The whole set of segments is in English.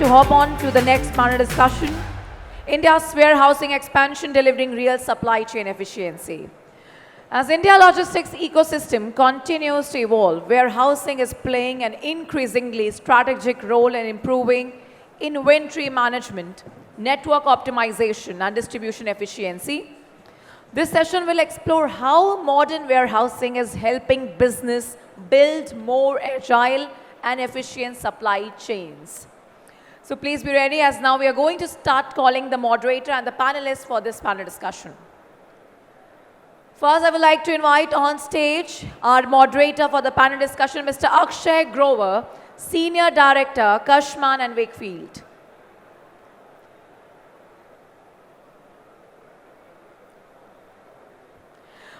hop on to the next panel discussion. India's warehousing expansion delivering real supply chain efficiency. As India logistics ecosystem continues to evolve, warehousing is playing an increasingly strategic role in improving inventory management, network optimization, and distribution efficiency. This session will explore how modern warehousing is helping business build more agile and efficient supply chains. So please be ready, as now we are going to start calling the moderator and the panelists for this panel discussion. First, I would like to invite on stage our moderator for the panel discussion, Mr. Akshay Grover, Senior Director, Cushman and Wakefield.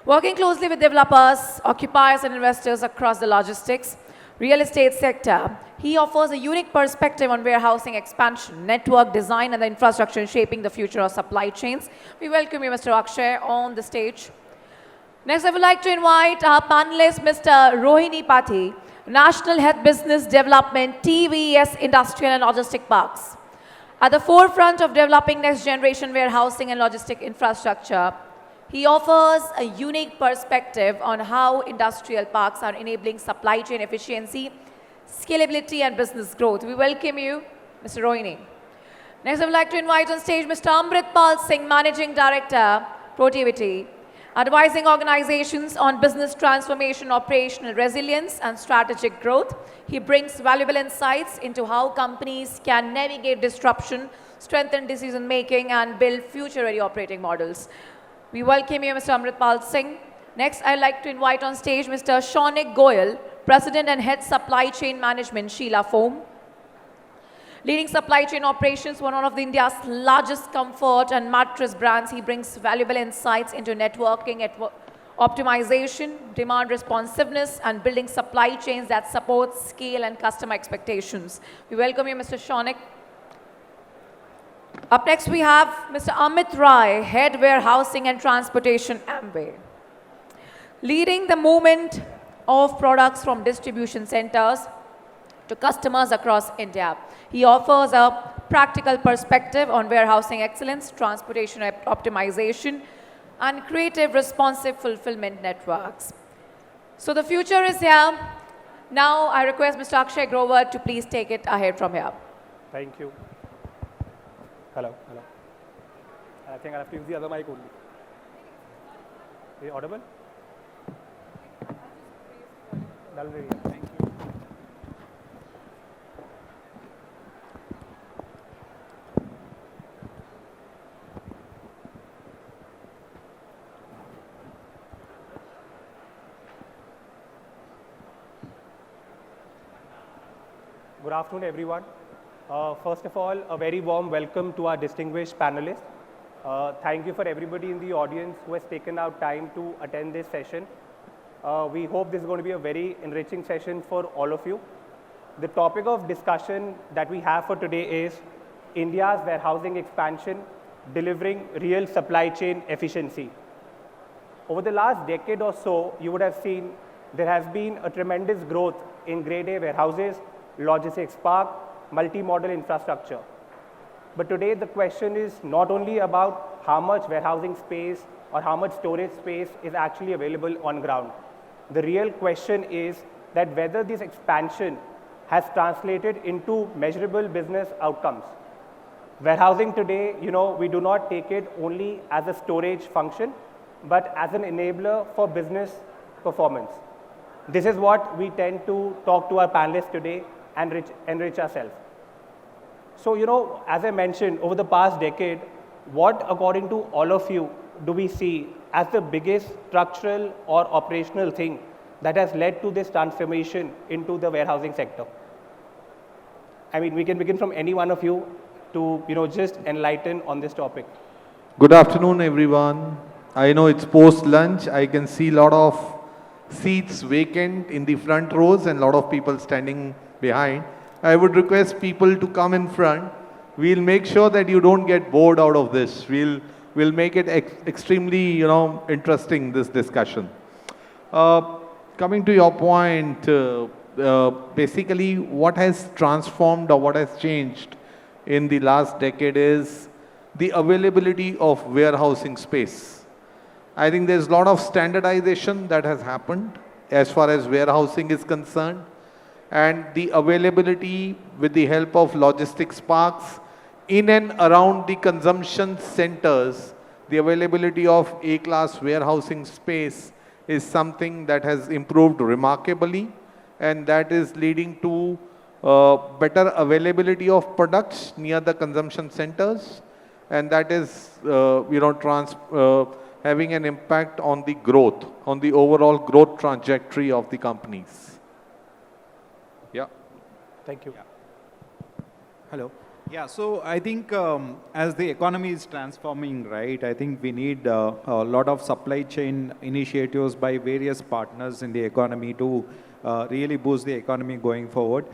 Working closely with developers, occupiers and investors across the logistics, real estate sector, he offers a unique perspective on warehousing expansion, network design and the infrastructure shaping the future of supply chains. We welcome you, Mr. Akshay, on the stage. Next, I would like to invite our panelist, Mr. Rohini Pathi, National Head Business Development, TVS Industrial and Logistic Parks. At the forefront of developing next generation warehousing and logistic infrastructure, he offers a unique perspective on how industrial parks are enabling supply chain efficiency, scalability, and business growth. We welcome you, Mr. Rohini. Next, I would like to invite on stage Mr. Amritpal Singh, Managing Director, Protiviti, advising organizations on business transformation, operational resilience, and strategic growth. He brings valuable insights into how companies can navigate disruption, strengthen decision-making, and build future-ready operating models. We welcome you, Mr. Amritpal Singh. Next, I'd like to invite on stage Mr. Shonik Goyal, President and Head Supply Chain Management, Sheela Foam. Leading supply chain operations, one of India's largest comfort and mattress brands, he brings valuable insights into networking, optimization, demand responsiveness, and building supply chains that support scale and customer expectations. We welcome you, Mr. Shonik. Up next, we have Mr. Amit Rai, Head Warehousing and Transportation, Amway. Leading the movement of products from distribution centers to customers across India. He offers a practical perspective on warehousing excellence, transportation optimization, and creative responsive fulfillment networks. So the future is here. Now I request Mr. Akshay Grover to please take it ahead from here. Thank you. Hello. I think I'll have to use the other mic only. Are you audible? Thank you. Good afternoon, everyone. First of all, a very warm welcome to our distinguished panelists. Thank you for everybody in the audience who has taken out time to attend this session. We hope this is going to be a very enriching session for all of you. The topic of discussion that we have for today is India's warehousing expansion, delivering real supply chain efficiency. Over the last decade or so, you would have seen there has been a tremendous growth in grade A warehouses, logistics park, multi-modal infrastructure. But today the question is not only about how much warehousing space or how much storage space is actually available on ground. The real question is that whether this expansion has translated into measurable business outcomes. Warehousing today, we do not take it only as a storage function, but as an enabler for business performance. This is what we tend to talk to our panelists today and enrich ourselves. So, as I mentioned, over the past decade, what, according to all of you, do we see as the biggest structural or operational thing that has led to this transformation into the warehousing sector? I mean, we can begin from any one of you to, just enlighten on this topic. Good afternoon, everyone. I know it's post-lunch. I can see a lot of seats vacant in the front rows and a lot of people standing behind. I would request people to come in front. We'll make sure that you don't get bored out of this. We'll make it extremely, interesting, this discussion. Coming to your point, basically what has transformed or what has changed in the last decade is the availability of warehousing space. I think there's a lot of standardization that has happened as far as warehousing is concerned, and the availability with the help of logistics parks in and around the consumption centers, the availability of A-class warehousing space is something that has improved remarkably, and that is leading to better availability of products near the consumption centers, and that is having an impact on the growth, on the overall growth trajectory of the companies. Yeah. Thank you. Yeah. Hello. Yeah, so I think as the economy is transforming, right, I think we need a lot of supply chain initiatives by various partners in the economy to really boost the economy going forward.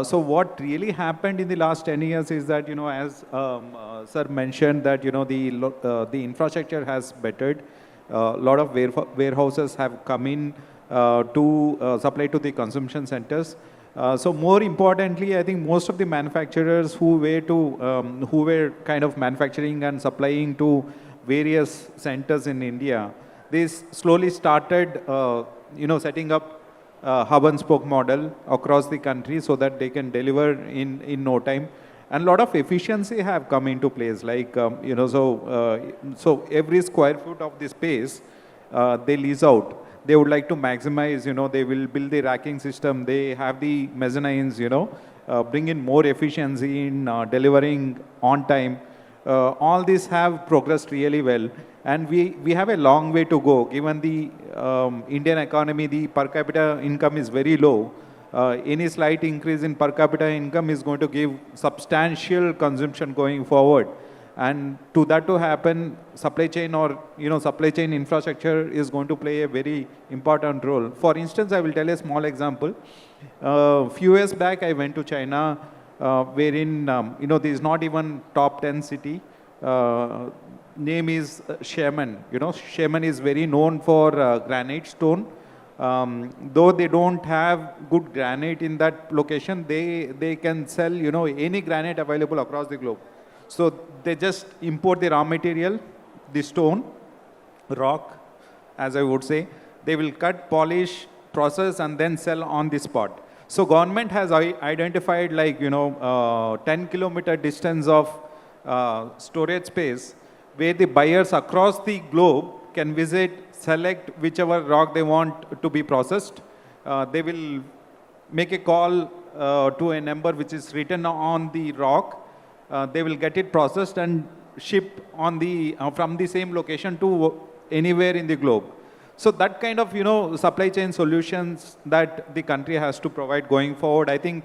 So what really happened in the last 10 years is that, as sir mentioned, that, the infrastructure has bettered. A lot of warehouses have come in to supply to the consumption centers. So more importantly, I think most of the manufacturers who were kind of manufacturing and supplying to various centers in India, they slowly started, setting up hub and spoke model across the country so that they can deliver in no time. And a lot of efficiency have come into place, like, so every square foot of the space they lease out. They would like to maximize, they will build the racking system, they have the mezzanines, bring in more efficiency in delivering on time. All these have progressed really well. And we have a long way to go. Given the Indian economy, the per capita income is very low. Any slight increase in per capita income is going to give substantial consumption going forward. And to that to happen, supply chain or supply chain infrastructure is going to play a very important role. For instance, I will tell a small example. Few years back, I went to China, wherein there is not even top 10 city. Name is Xiamen. Xiamen is very known for granite stone. Though they don't have good granite in that location, they can sell any granite available across the globe. So they just import the raw material, the stone, rock, as I would say. They will cut, polish, process, and then sell on the spot. So government has identified 10-kilometer distance of storage space where the buyers across the globe can visit, select whichever rock they want to be processed. They will make a call to a number which is written on the rock. They will get it processed and shipped on from the same location to anywhere in the globe. So that kind of supply chain solutions that the country has to provide going forward, I think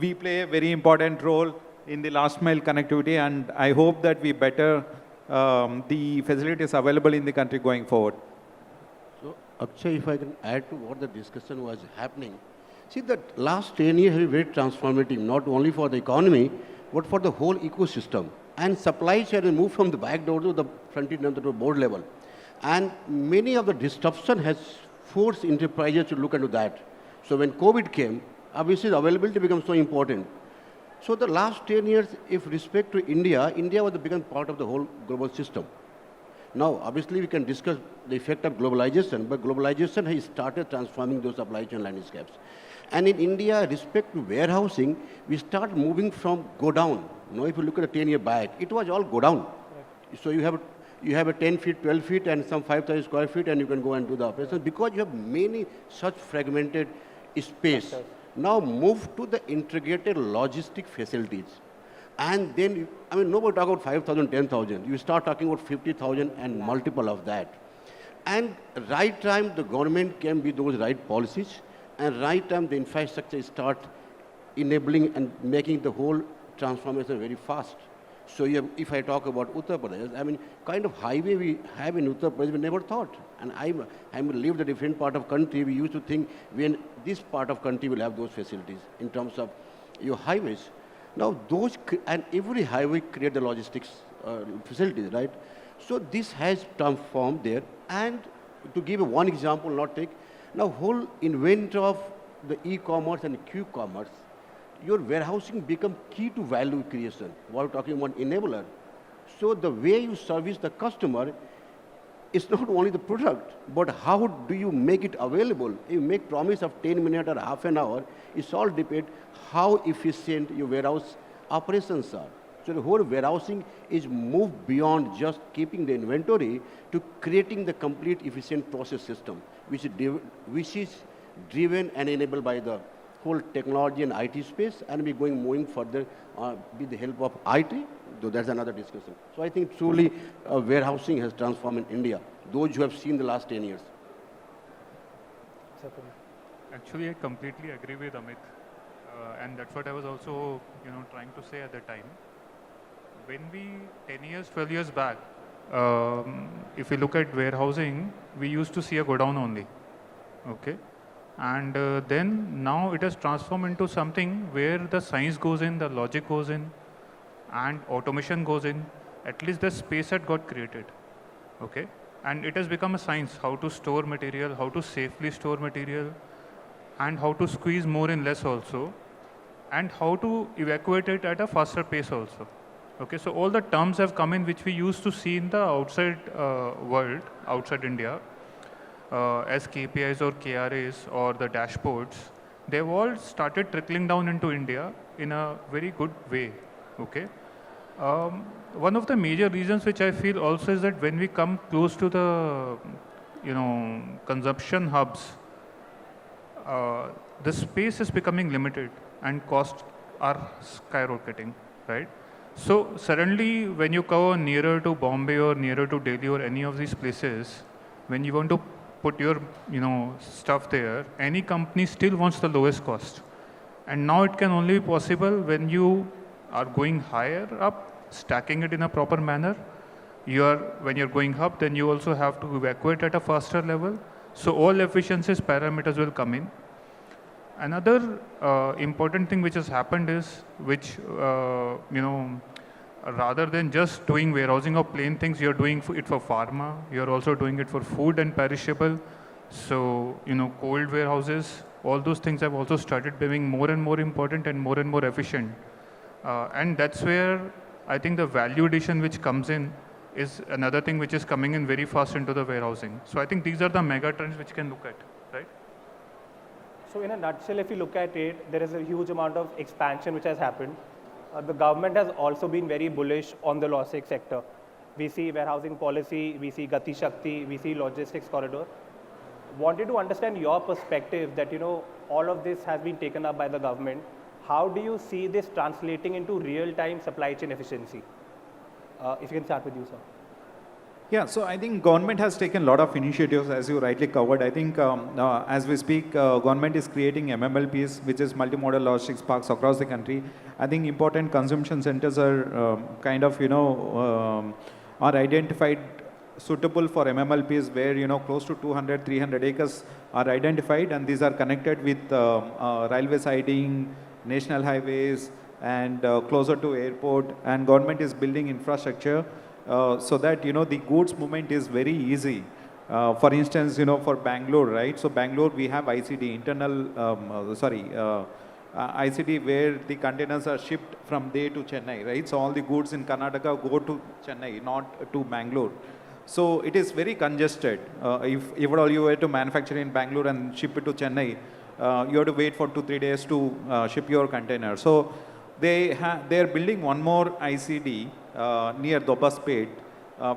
we play a very important role in the last mile connectivity, and I hope that we better the facilities available in the country going forward. So Akshay, if I can add to what the discussion was happening, see that last 10 years have been very transformative, not only for the economy, but for the whole ecosystem. And supply chain has moved from the back door to the front end to the board level. And many of the disruption has forced enterprises to look into that. So when COVID came, obviously the availability becomes so important. So the last 10 years, if respect to India, India was the biggest part of the whole global system. Now, obviously we can discuss the effect of globalization, but globalization has started transforming those supply chain landscapes. And in India, respect to warehousing, we start moving from go down. If you look at a 10-year back, it was all go down. Right. So you have a 10 feet, 12 feet, and some 5,000 square feet, and you can go and do the operations because you have many such fragmented space. Okay. Now move to the integrated logistic facilities. And then, nobody talk about 5,000, 10,000. You start talking about 50,000 and multiple of that. And right time, the government can be those right policies, and right time, the infrastructure start enabling and making the whole transformation very fast. So if I talk about Uttar Pradesh, kind of highway we have in Uttar Pradesh, we never thought. And I live in a different part of country, we used to think when this part of country will have those facilities in terms of your highways. Now those, and every highway create the logistics facilities, right? So this has transformed there. And to give one example, not take, now whole invent of the e-commerce and Q-commerce, your warehousing become key to value creation. While talking about enabler. So the way you service the customer is not only the product, but how do you make it available? If you make promise of 10 minutes or half an hour, it's all depend how efficient your warehouse operations are. So the whole warehousing is moved beyond just keeping the inventory to creating the complete efficient process system, which is driven and enabled by the whole technology and IT space, and we're moving further with the help of IT, though that's another discussion. So I think truly warehousing has transformed in India, those who have seen the last 10 years. Actually, I completely agree with Amit, and that's what I was also, trying to say at the time. When we 10 years, 12 years back, if we look at warehousing, we used to see a godown only, okay? And then now it has transformed into something where the science goes in, the logic goes in, and automation goes in. At least the space had got created, okay? And it has become a science, how to store material, how to safely store material, and how to squeeze more in less also, and how to evacuate it at a faster pace also. Okay, so all the terms have come in which we used to see in the outside world, outside India, as KPIs or KRAs or the dashboards. They've all started trickling down into India in a very good way. Okay. One of the major reasons which I feel also is that when we come close to the, consumption hubs, the space is becoming limited and costs are skyrocketing, right? So suddenly when you go nearer to Bombay or nearer to Delhi or any of these places, when you want to put your, stuff there, any company still wants the lowest cost. And now it can only be possible when you are going higher up, stacking it in a proper manner. When you're going up, then you also have to evacuate at a faster level. So all efficiencies parameters will come in. Another important thing which has happened is, rather than just doing warehousing of plain things, you're doing it for pharma, you're also doing it for food and perishable. So, cold warehouses, all those things have also started becoming more and more important and more efficient. And that's where I think the value addition which comes in is another thing which is coming in very fast into the warehousing. So I think these are the mega trends which can look at, right? So in a nutshell, if you look at it, there is a huge amount of expansion which has happened. The government has also been very bullish on the logistics sector. We see warehousing policy, we see Gati Shakti, we see logistics corridor. Wanted to understand your perspective that, all of this has been taken up by the government. How do you see this translating into real-time supply chain efficiency? If you can start with you, sir. Yeah, so I think government has taken a lot of initiatives, as you rightly covered. I think as we speak, government is creating MMLPs, which is multimodal logistics parks across the country. I think important consumption centers are are identified suitable for MMLPs where, close to 200, 300 acres are identified, and these are connected with railway siding, national highways, and closer to airport, and government is building infrastructure so that, the goods movement is very easy. For instance, for Bangalore, right? So Bangalore, we have ICD, ICD, where the containers are shipped from there to Chennai, right? So all the goods in Karnataka go to Chennai, not to Bangalore. So it is very congested. If you were to manufacture in Bangalore and ship it to Chennai, you have to wait for 2-3 days to ship your container. So they are building one more ICD near Dobaspet,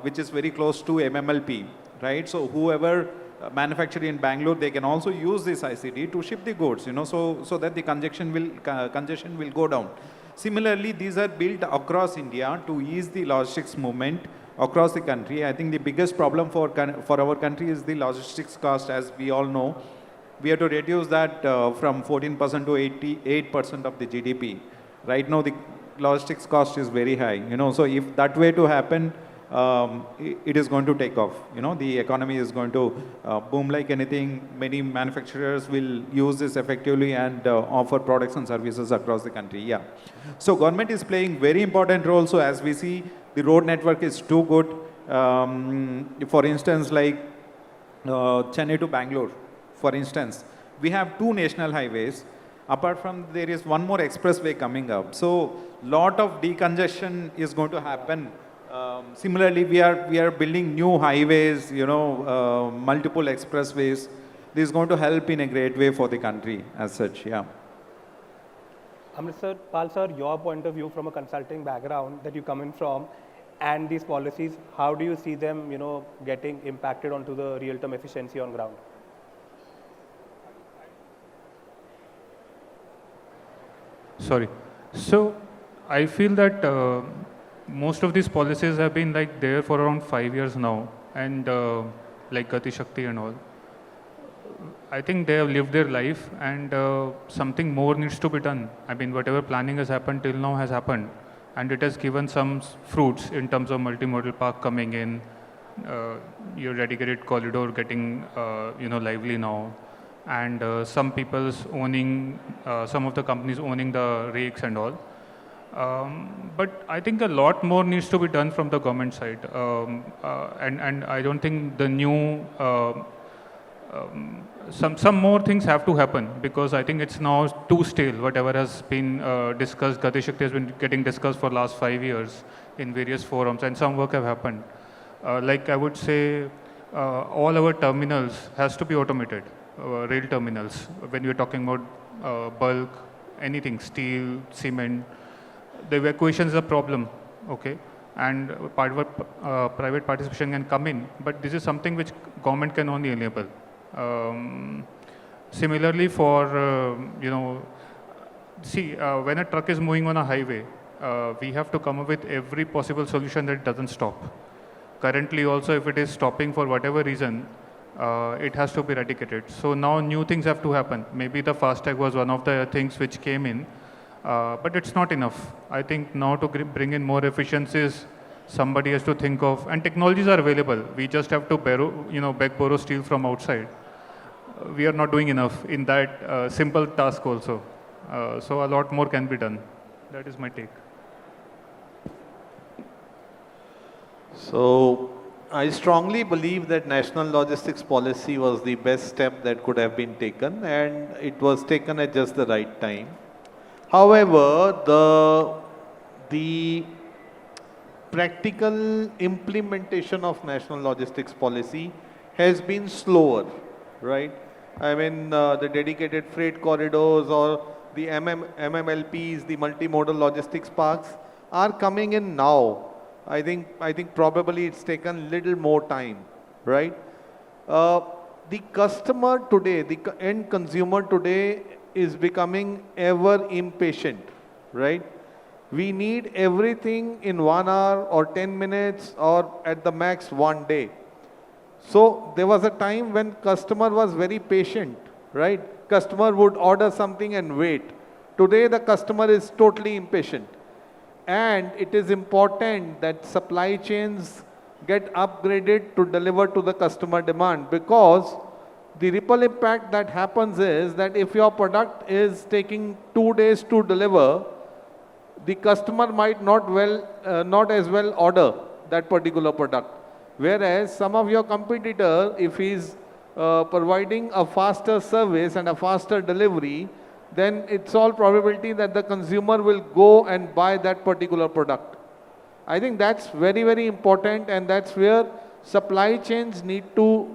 which is very close to MMLP, right? So whoever manufacture in Bangalore, they can also use this ICD to ship the goods, so that the congestion will go down. Similarly, these are built across India to ease the logistics movement across the country. I think the biggest problem for our country is the logistics cost, as we all know. We have to reduce that from 14% to 88% of the GDP. Right now, the logistics cost is very high, so if that were to happen, it is going to take off. The economy is going to boom like anything. Many manufacturers will use this effectively and offer products and services across the country. Yeah. So government is playing very important role. So as we see, the road network is too good. For instance, like Chennai to Bangalore, for instance, we have 2 national highways. Apart from there is one more expressway coming up. So lot of decongestion is going to happen. Similarly, we are building new highways, multiple expressways. This is going to help in a great way for the country as such. Yeah. Amritpal sir, your point of view from a consulting background that you come in from, and these policies, how do you see them, getting impacted onto the real-term efficiency on ground? Sorry. So I feel that most of these policies have been like there for around 5 years now, and like Gati Shakti and all. I think they have lived their life, and something more needs to be done. I mean, whatever planning has happened till now has happened, and it has given some fruits in terms of multimodal park coming in, your dedicated corridor getting lively now, and some people's owning, some of the companies owning the rakes and all. But I think a lot more needs to be done from the government side, and I don't think the new some more things have to happen, because I think it's now too stale. Whatever has been discussed, Gati Shakti has been getting discussed for last 5 years in various forums, and some work have happened. Like I would say, all our terminals has to be automated, rail terminals. When we're talking about bulk, anything, steel, cement, the evacuation is a problem, okay? And private participation can come in, but this is something which government can only enable. Similarly for, when a truck is moving on a highway, we have to come up with every possible solution that it doesn't stop. Currently also, if it is stopping for whatever reason, it has to be eradicated. So now new things have to happen. Maybe the FASTag was one of the things which came in, but it's not enough. I think now to bring in more efficiencies, somebody has to think of, and technologies are available. We just have to borrow steel from outside. We are not doing enough in that simple task also. So a lot more can be done. That is my take. So I strongly believe that national logistics policy was the best step that could have been taken, and it was taken at just the right time. However, the practical implementation of national logistics policy has been slower, right? I mean, the dedicated freight corridors or the MMLPs, the multimodal logistics parks, are coming in now. I think probably it's taken little more time, right? The customer today, the end consumer today is becoming ever impatient, right? We need everything in 1 hour or 10 minutes or at the max 1 day. So there was a time when customer was very patient, right? Customer would order something and wait. Today the customer is totally impatient. And it is important that supply chains get upgraded to deliver to the customer demand, because the ripple impact that happens is that if your product is taking 2 days to deliver, the customer might not as well order that particular product. Whereas some of your competitor, if he's providing a faster service and a faster delivery, then it's all probability that the consumer will go and buy that particular product. I think that's very, very important, and that's where supply chains need to,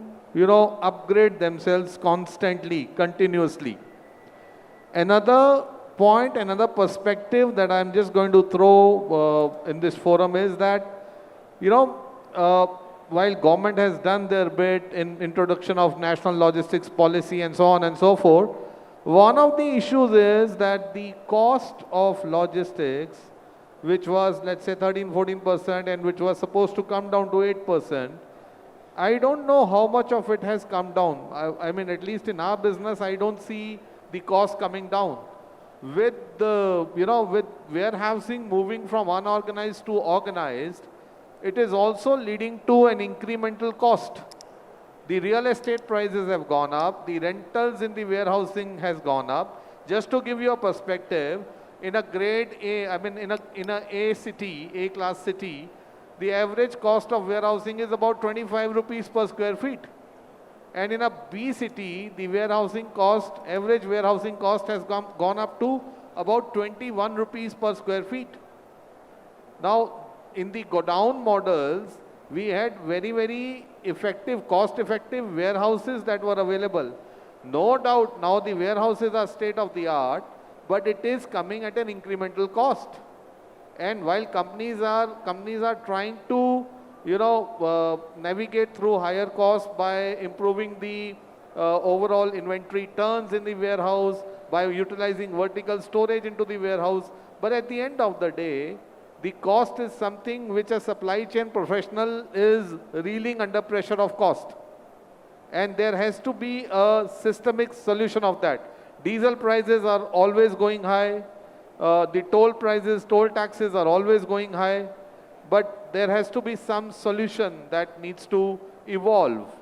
upgrade themselves constantly, continuously. Another point, another perspective that I'm just going to throw in this forum is that, while government has done their bit in introduction of national logistics policy and so on and so forth, one of the issues is that the cost of logistics, which was, let's say, 13-14% and which was supposed to come down to 8%, I don't know how much of it has come down. I mean, at least in our business, I don't see the cost coming down. With the, with warehousing moving from unorganized to organized, it is also leading to an incremental cost. The real estate prices have gone up, the rentals in the warehousing has gone up. Just to give you a perspective, in a grade A, I mean in a A city, A class city, the average cost of warehousing is about 25 rupees per square feet. And in a B city, the warehousing cost, average warehousing cost has gone up to about 21 rupees per square feet. Now, in the godown models, we had very, very effective, cost-effective warehouses that were available. No doubt now the warehouses are state of the art, but it is coming at an incremental cost. And while companies are trying to, navigate through higher costs by improving the overall inventory turns in the warehouse, by utilizing vertical storage into the warehouse. But at the end of the day, the cost is something which a supply chain professional is reeling under pressure of cost. And there has to be a systemic solution of that. Diesel prices are always going high. The toll prices, toll taxes are always going high. But there has to be some solution that needs to evolve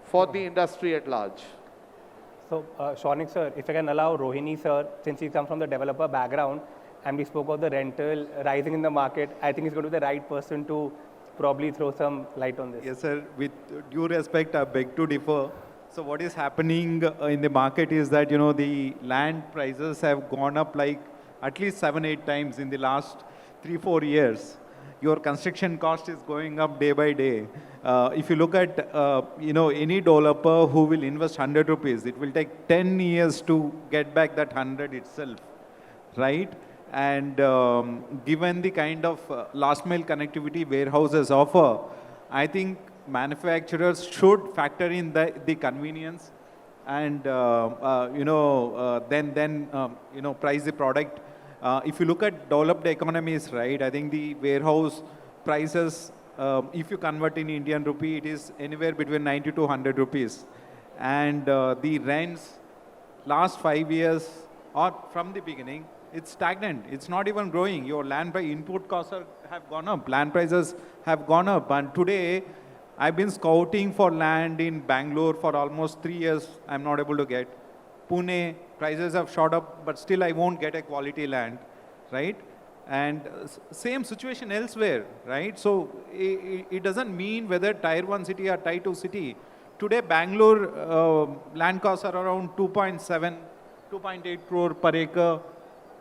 for the industry at large. So, Shonik sir, if I can allow Rohini sir, since he comes from the developer background, and we spoke of the rental rising in the market, I think he's going to be the right person to probably throw some light on this. Yes, sir. With due respect, I beg to differ. So what is happening in the market is that, the land prices have gone up like at least 7-8 times in the last 3-4 years. Your construction cost is going up day by day. If you look at, any developer who will invest 100 rupees, it will take 10 years to get back that 100 itself, right? And given the kind of last mile connectivity warehouses offer, I think manufacturers should factor in the convenience and then price the product. If you look at developed economies, right, I think the warehouse prices, if you convert in Indian rupee, it is anywhere between 90 to 100 rupees. And the rents last 5 years or from the beginning, it's stagnant. It's not even growing. Your land price input costs have gone up. Land prices have gone up. And today, I've been scouting for land in Bangalore for almost 3 years. I'm not able to get. Pune, prices have shot up, but still I won't get a quality land, right? And same situation elsewhere, right? So it doesn't mean whether tier 1 city or tier 2 city. Today, Bangalore land costs are around 2.7, 2.8 crore per acre.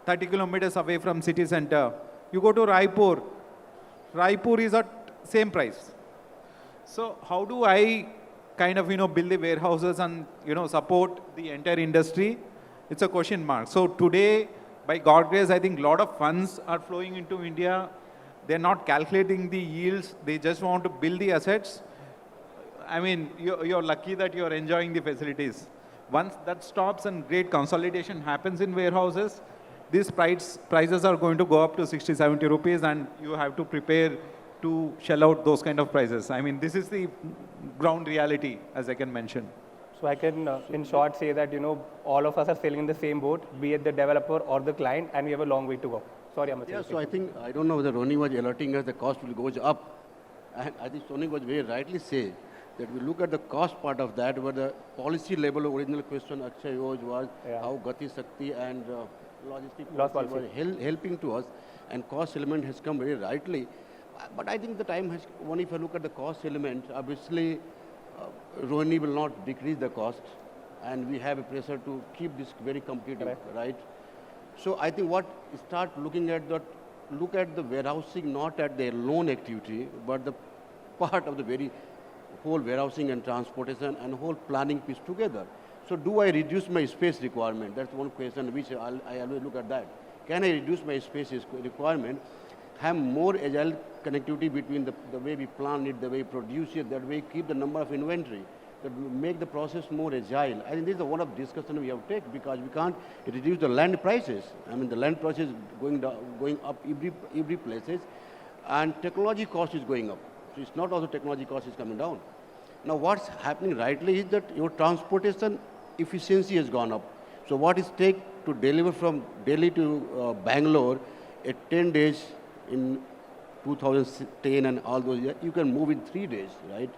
30 kilometers away from city center. You go to Raipur. Raipur is at same price. So how do I kind of, build the warehouses and, support the entire industry? It's a question mark. So today, by God grace, I think a lot of funds are flowing into India. They're not calculating the yields. They just want to build the assets. I mean, you're lucky that you're enjoying the facilities. Once that stops and great consolidation happens in warehouses, these prices are going to go up to 60, 70 rupees and you have to prepare to shell out those kind of prices. I mean, this is the ground reality, as I can mention. So I can, in short, say that, all of us are sailing in the same boat, be it the developer or the client, and we have a long way to go. Sorry, Amit. Yeah, so I don't know whether Rohini was alerting us the cost will go up. And I think Shonik was very rightly say that we look at the cost part of that, where the policy level original question Akshay was how Gati Shakti and logistic policy were helping to us, and cost element has come very rightly. But I think the time has, only if I look at the cost element, obviously Rohini will not decrease the cost, and we have a pressure to keep this very competitive, right? So I think what start looking at that, look at the warehousing not at the loan activity, but the part of the very whole warehousing and transportation and whole planning piece together. So do I reduce my space requirement? That's one question which I always look at that. Can I reduce my space requirement? Have more agile connectivity between the way we plan it, the way we produce it, that way keep the number of inventory, that will make the process more agile. I think this is one of the discussion we have to take, because we can't reduce the land prices. I mean, the land prices going up every places, and technology cost is going up. So it's not also technology cost is coming down. Now what's happening rightly is that your transportation efficiency has gone up. So what is take to deliver from Delhi to Bangalore at 10 days in 2010 and all those years, you can move in 3 days, right?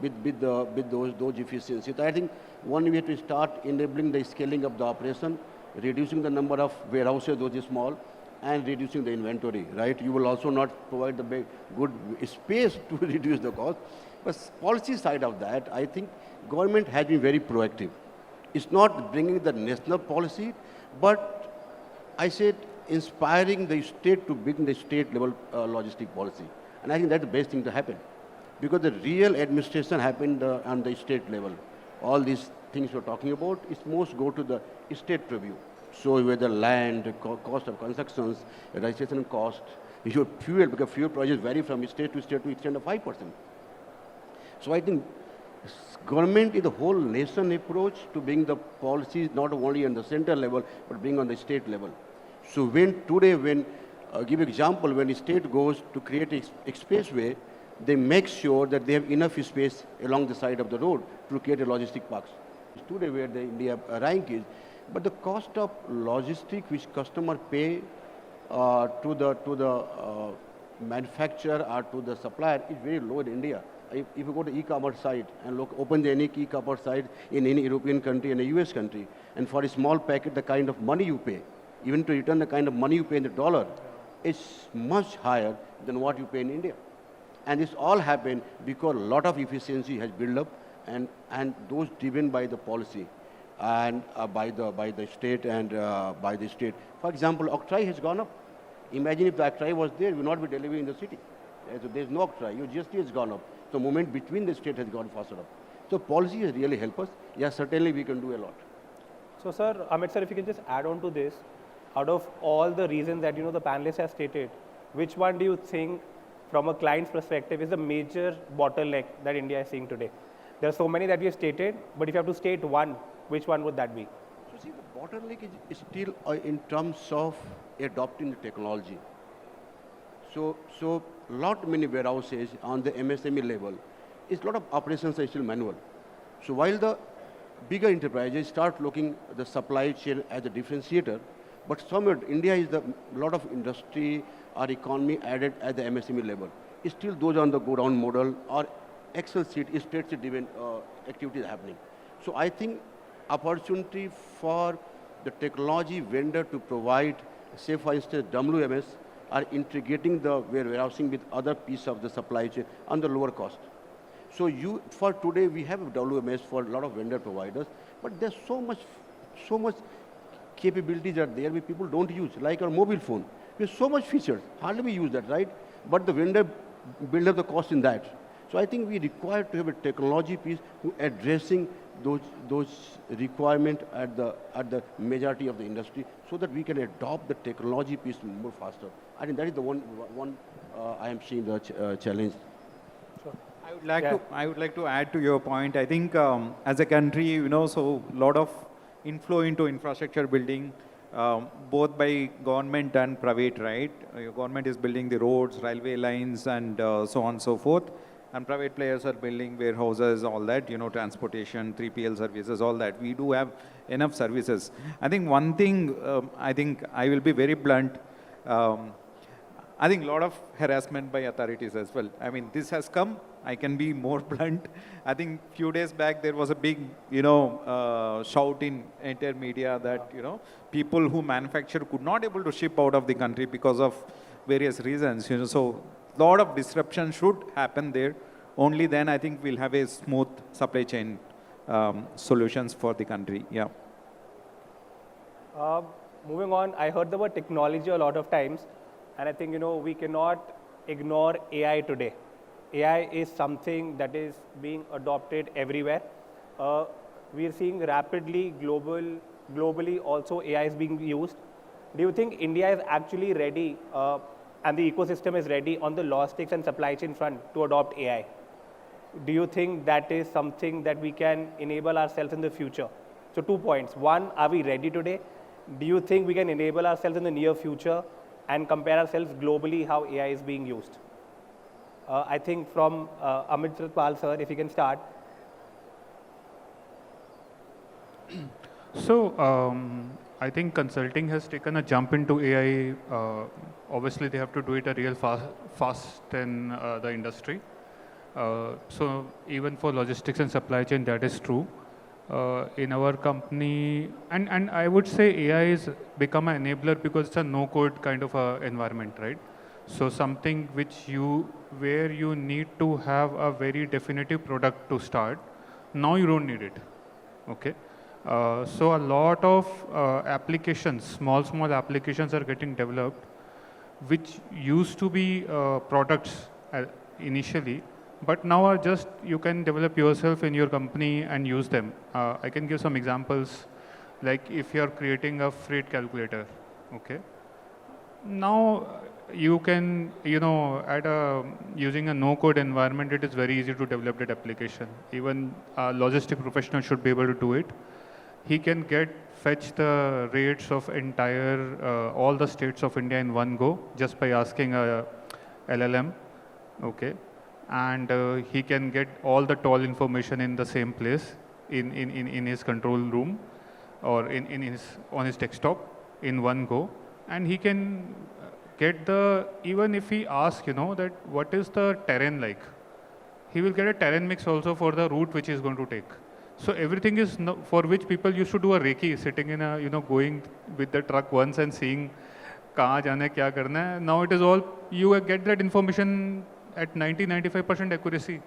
With those efficiencies. So I think one way to start enabling the scaling of the operation, reducing the number of warehouses, those is small, and reducing the inventory, right? You will also not provide the good space to reduce the cost. But policy side of that, I think government has been very proactive. It's not bringing the national policy, but I said inspiring the state to bring the state level logistic policy. And I think that's the best thing to happen. Because the real administration happened on the state level. All these things we're talking about, it's most go to the state preview. So whether land, cost of constructions, registration cost, your fuel, because fuel prices vary from state to extent of 5%. So I think government is the whole nation approach to bring the policies not only on the central level, but bring on the state level. So give example, when the state goes to create an expressway, they make sure that they have enough space along the side of the road to create a logistic parks. Today where the India rank is, but the cost of logistic which customer pay to the manufacturer or to the supplier is very low in India. If you go to e-commerce site and open any e-commerce site in any European country and a US country, and for a small packet, the kind of money you pay, even to return the kind of money you pay in the dollar, is much higher than what you pay in India. And this all happened because a lot of efficiency has built up, and those driven by the policy and by the state and by the state. For example, Akshay has gone up. Imagine if the Akshay was there, we would not be delivering in the city. So there's no Akshay. Your GST has gone up. So movement between the state has gone faster up. So policy has really helped us. Yes, certainly we can do a lot. So sir, Amit sir, if you can just add on to this, out of all the reasons that the panelists have stated, which one do you think from a client's perspective is the major bottleneck that India is seeing today? There are so many that we have stated, but if you have to state one, which one would that be? So see, the bottleneck is still in terms of adopting the technology. So lot many warehouses on the MSME level, is lot of operations are still manual. So while the bigger enterprises start looking at the supply chain as a differentiator, but somewhere India is the lot of industry or economy added at the MSME level. It's still those on the go-down model or Excel sheet, spreadsheet-driven activities happening. So I think opportunity for the technology vendor to provide, say for instance, WMS, are integrating the warehousing with other piece of the supply chain on the lower cost. So for today, we have a WMS for a lot of vendor providers, but there's so much capabilities are there which people don't use, like our mobile phone. We have so much features, hardly we use that, right? But the vendor build up the cost in that. So I think we require to have a technology piece who addressing those requirements at the majority of the industry, so that we can adopt the technology piece more faster. I think that is the one I am seeing the challenge. Sure. I would like to add to your point. I think as a country, so a lot of inflow into infrastructure building, both by government and private, right? Your government is building the roads, railway lines, and so on and so forth. And private players are building warehouses, all that, transportation, 3PL services, all that. We do have enough services. I think one thing, I think I will be very blunt. I think a lot of harassment by authorities as well. I mean, this has come. I can be more blunt. I think few days back there was a big, shout in entire media that, people who manufacture could not able to ship out of the country because of various reasons. So a lot of disruption should happen there. Only then I think we'll have a smooth supply chain solutions for the country. Yeah. Moving on, I heard the word technology a lot of times, and I think we cannot ignore AI today. AI is something that is being adopted everywhere. We are seeing rapidly globally also AI is being used. Do you think India is actually ready and the ecosystem is ready on the logistics and supply chain front to adopt AI? Do you think that is something that we can enable ourselves in the future? So 2 points. One, are we ready today? Do you think we can enable ourselves in the near future and compare ourselves globally how AI is being used? I think from Amritpal sir, if you can start. So I think consulting has taken a jump into AI. Obviously, they have to do it a real fast in the industry. So even for logistics and supply chain, that is true. in our company, and I would say AI is become an enabler because it's a no-code kind of a environment, right? So something where you need to have a very definitive product to start, now you don't need it, okay? So a lot of applications, small applications are getting developed, which used to be products initially, but now are just you can develop yourself in your company and use them. I can give some examples, like if you are creating a freight calculator, okay? Now you can, using a no-code environment, it is very easy to develop that application. Even a logistic professional should be able to do it. He can fetch the rates of all the states of India in one go just by asking a LLM, okay? And he can get all the toll information in the same place in his control room or on his desktop in one go. And he can get even if he asks, that what is the terrain like, he will get a terrain mix also for the route which he is going to take. So everything is for which people used to do a recce, sitting in going with the truck once and seeing kahan jana hai, kya karna hai. Now it is all, you get that information at 90-95% accuracy.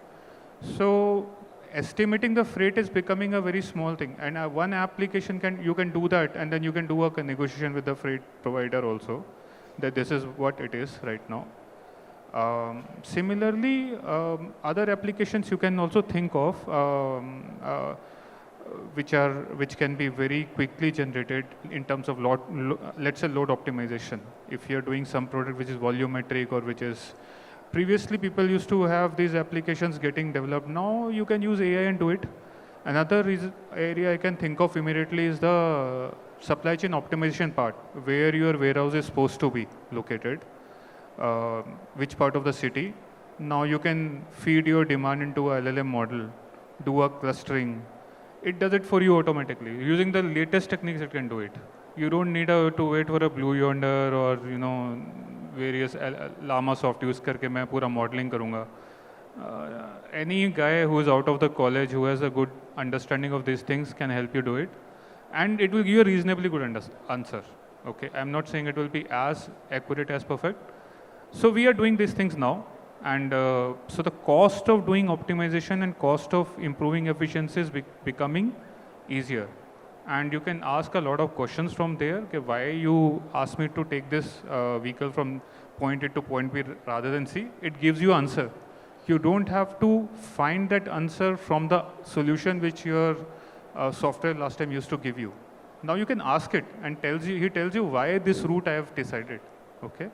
So estimating the freight is becoming a very small thing, and one application you can do that, and then you can do a negotiation with the freight provider also, that this is what it is right now. Similarly, other applications you can also think of, which can be very quickly generated in terms of let's say load optimization. If you're doing some product which is volumetric, or which is previously people used to have these applications getting developed. Now you can use AI and do it. Another area I can think of immediately is the supply chain optimization part, where your warehouse is supposed to be located, which part of the city. Now you can feed your demand into a LLM model, do a clustering. It does it for you automatically. Using the latest techniques, it can do it. You don't need to wait for a Blue Yonder or various Llama soft use करके मैं पूरा modeling करूँगा. Any guy who is out of the college who has a good understanding of these things can help you do it, and it will give you a reasonably good answer. Okay, I'm not saying it will be as accurate as perfect. So we are doing these things now, and so the cost of doing optimization and cost of improving efficiency is becoming easier. And you can ask a lot of questions from there. Okay, why you asked me to take this vehicle from point A to point B rather than C? It gives you answer. You don't have to find that answer from the solution which your software last time used to give you. Now you can ask it, and he tells you why this route I have decided. Okay,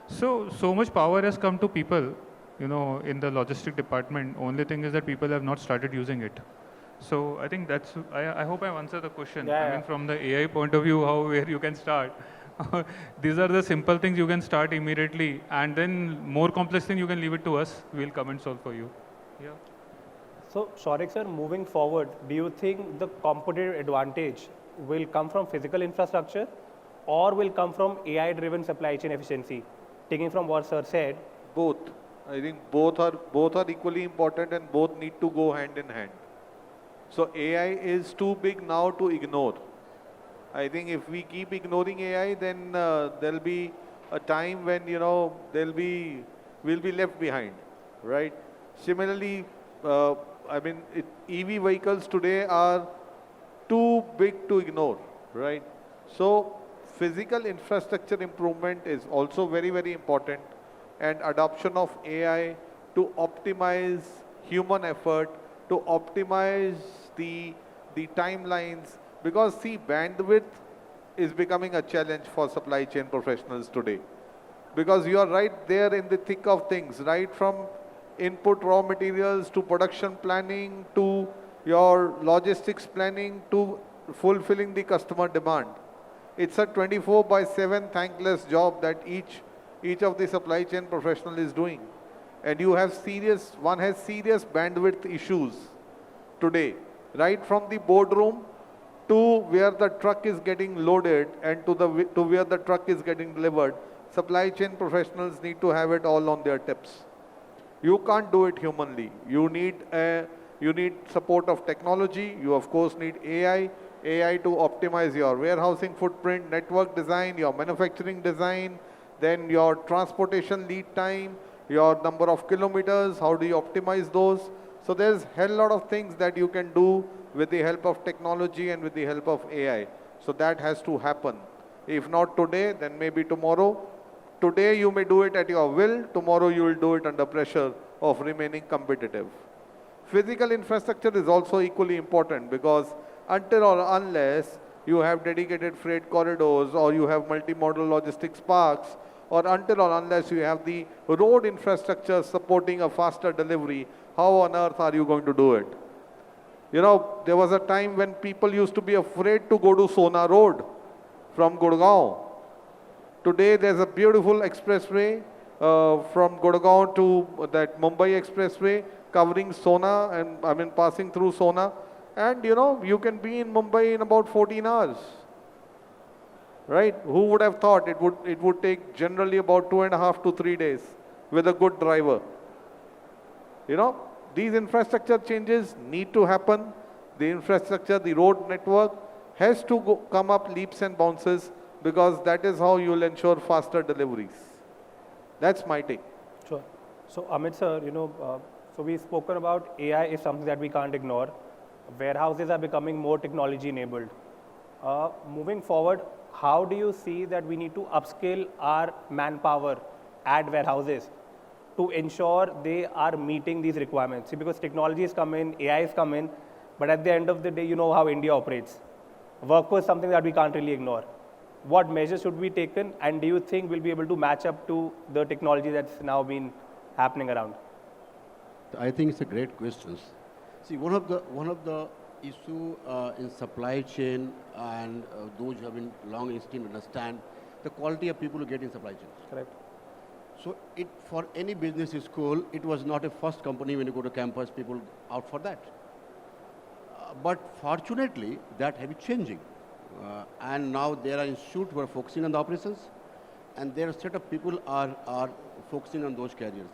so much power has come to people, in the logistic department. Only thing is that people have not started using it. So I think I hope I've answered the question. Yeah, I mean, from the AI point of view, where you can start. These are the simple things you can start immediately, and then more complex thing you can leave it to us. We'll come and solve for you. Yeah. So Shonik sir, moving forward, do you think the competitive advantage will come from physical infrastructure, or will come from AI-driven supply chain efficiency? Taking from what sir said. Both. I think both are equally important, and both need to go hand in hand. So AI is too big now to ignore. I think if we keep ignoring AI, then there'll be a time when we'll be left behind, right? Similarly, EV vehicles today are too big to ignore, right? So physical infrastructure improvement is also very, very important, and adoption of AI to optimize human effort, to optimize the timelines, because see, bandwidth is becoming a challenge for supply chain professionals today, because you are right there in the thick of things, right from input raw materials to production planning to your logistics planning to fulfilling the customer demand. It's a 24/7 thankless job that each of the supply chain professional is doing, and one has serious bandwidth issues today, right from the boardroom to where the truck is getting loaded and to where the truck is getting delivered. Supply chain professionals need to have it all on their tips. You can't do it humanly. You need You need support of technology. You of course need AI to optimize your warehousing footprint, network design, your manufacturing design, then your transportation lead time, your number of kilometers, how do you optimize those? So there's a hell lot of things that you can do with the help of technology and with the help of AI. So that has to happen. If not today, then maybe tomorrow. Today you may do it at your will, tomorrow you will do it under pressure of remaining competitive. Physical infrastructure is also equally important because until or unless you have dedicated freight corridors or you have multimodal logistics parks, or until or unless you have the road infrastructure supporting a faster delivery, how on earth are you going to do it? You know, there was a time when people used to be afraid to go to Sona Road from Gurgaon. Today there's a beautiful expressway from Gurgaon to that Mumbai expressway covering Sona and passing through Sona. And you know, you can be in Mumbai in about 14 hours. Right? Who would have thought it would take generally about 2.5 to 3 days with a good driver? You know, these infrastructure changes need to happen. The infrastructure, the road network has to come up leaps and bounces because that is how you will ensure faster deliveries. That's my take. Sure. So Amit sir, so we've spoken about AI is something that we can't ignore. Warehouses are becoming more technology enabled. Moving forward, how do you see that we need to upskill our manpower at warehouses to ensure they are meeting these requirements? See, because technology is coming, AI is coming, but at the end of the day, you know how India operates. Workforce is something that we can't really ignore. What measures should be taken, and do you think we'll be able to match up to the technology that's now been happening around? I think it's a great question. See, one of the issue in supply chain and those who have been long in STEAM understand the quality of people who get in supply chain. Correct. So for any business school, it was not a first company when you go to campus, people out for that. But fortunately, that has been changing. And now there are institutes who are focusing on the operations, and there are set of people are focusing on those careers.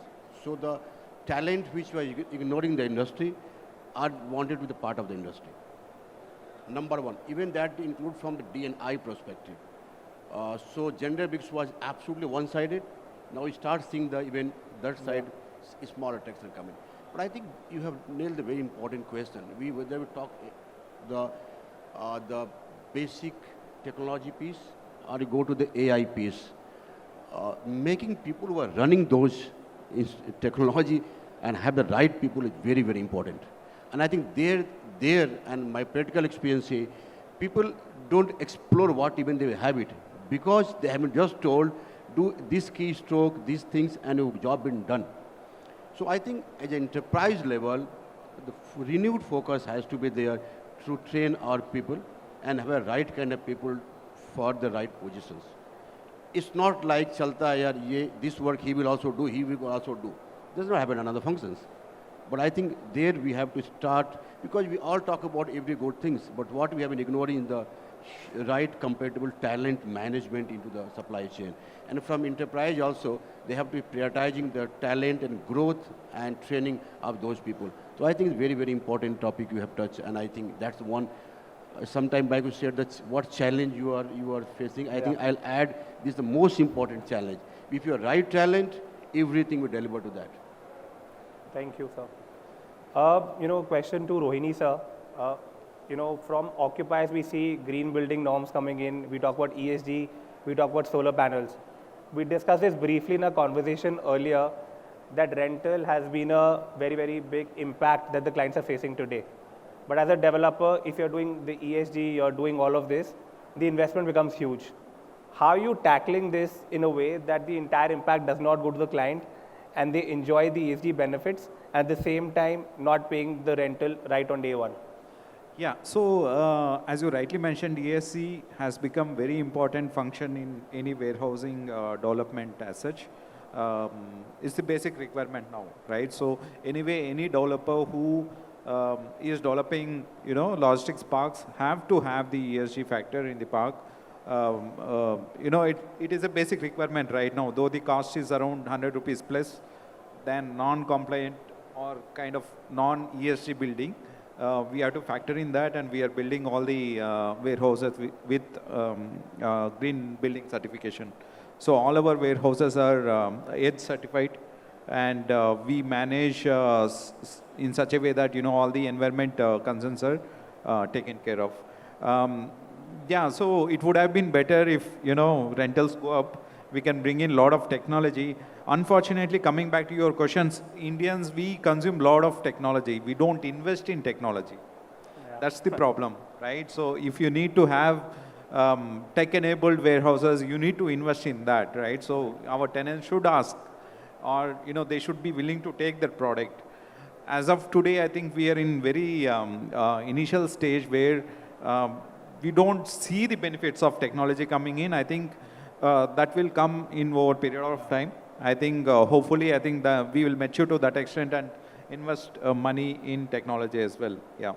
So the talent which was ignoring the industry are wanted to be the part of the industry. Number one, even that include from the D&I perspective. So gender mix was absolutely one-sided. Now we start seeing even that side, smaller texts are coming. But I think you have nailed a very important question. Whether we talk the basic technology piece or you go to the AI piece, making people who are running those technology and have the right people is very, very important. And I think there, and my practical experience say, people don't explore what even they have it because they have been just told, do this keystroke, these things, and your job been done. So I think at an enterprise level, the renewed focus has to be there to train our people and have a right kind of people for the right positions. It's not like chalta yaar, this work he will also do, he will also do. Does not happen in other functions. But I think there we have to start, because we all talk about every good things, but what we have been ignoring is the right compatible talent management into the supply chain. And from enterprise also, they have to be prioritizing the talent and growth and training of those people. So I think it's very, very important topic you have touched, and I think that's one. Sometime back you said that's what challenge you are facing. I think I'll add this is the most important challenge. If you are right talent, everything will deliver to that. Thank you, sir. Question to Rohini, sir. From occupiers, we see green building norms coming in. We talk about ESG. We talk about solar panels. We discussed this briefly in a conversation earlier that rental has been a very, very big impact that the clients are facing today. But as a developer, if you're doing the ESG, you're doing all of this, the investment becomes huge. How are you tackling this in a way that the entire impact does not go to the client and they enjoy the ESG benefits at the same time not paying the rental right on day one? Yeah, so as you rightly mentioned, ESG has become very important function in any warehousing development as such. It's the basic requirement now, right? So anyway, any developer who is developing, logistics parks have to have the ESG factor in the park. It is a basic requirement right now, though the cost is around 100 rupees plus, then non-compliant or kind of non-ESG building. We have to factor in that, and we are building all the warehouses with green building certification. So all our warehouses are EDGE certified, and we manage in such a way that all the environment concerns are taken care of. Yeah, so it would have been better if rentals go up. We can bring in a lot of technology. Unfortunately, coming back to your questions, Indians, we consume a lot of technology. We don't invest in technology. Yeah. That's the problem, right? So if you need to have tech-enabled warehouses, you need to invest in that, right? So our tenants should ask, or they should be willing to take that product. As of today, I think we are in very initial stage where we don't see the benefits of technology coming in. I think that will come in over a period of time. I think hopefully, I think that we will mature to that extent and invest money in technology as well. Yeah.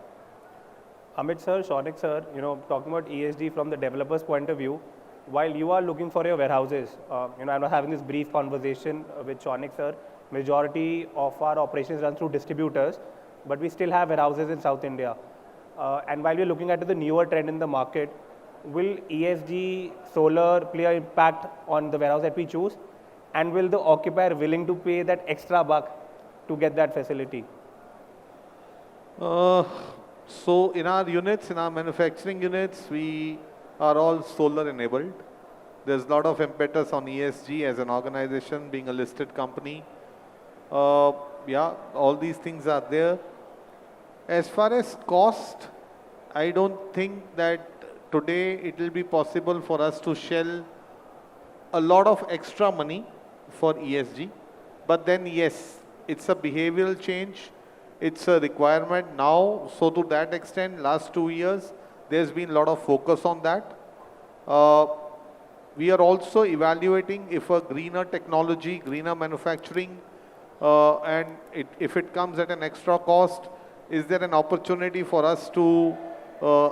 Amit sir, Shonik sir, talking about ESG from the developer's point of view, while you are looking for your warehouses, I'm having this brief conversation with Shonik sir. Majority of our operations run through distributors, but we still have warehouses in South India. And while we're looking at the newer trend in the market, will ESG solar play an impact on the warehouse that we choose? And will the occupier willing to pay that extra buck to get that facility? So in our units, in our manufacturing units, we are all solar enabled. There's a lot of impetus on ESG as an organization, being a listed company. Yeah, all these things are there. As far as cost, I don't think that today it will be possible for us to shell a lot of extra money for ESG. But then yes, it's a behavioral change. It's a requirement now. So to that extent, last 2 years, there's been a lot of focus on that. We are also evaluating if a greener technology, greener manufacturing, and if it comes at an extra cost, is there an opportunity for us to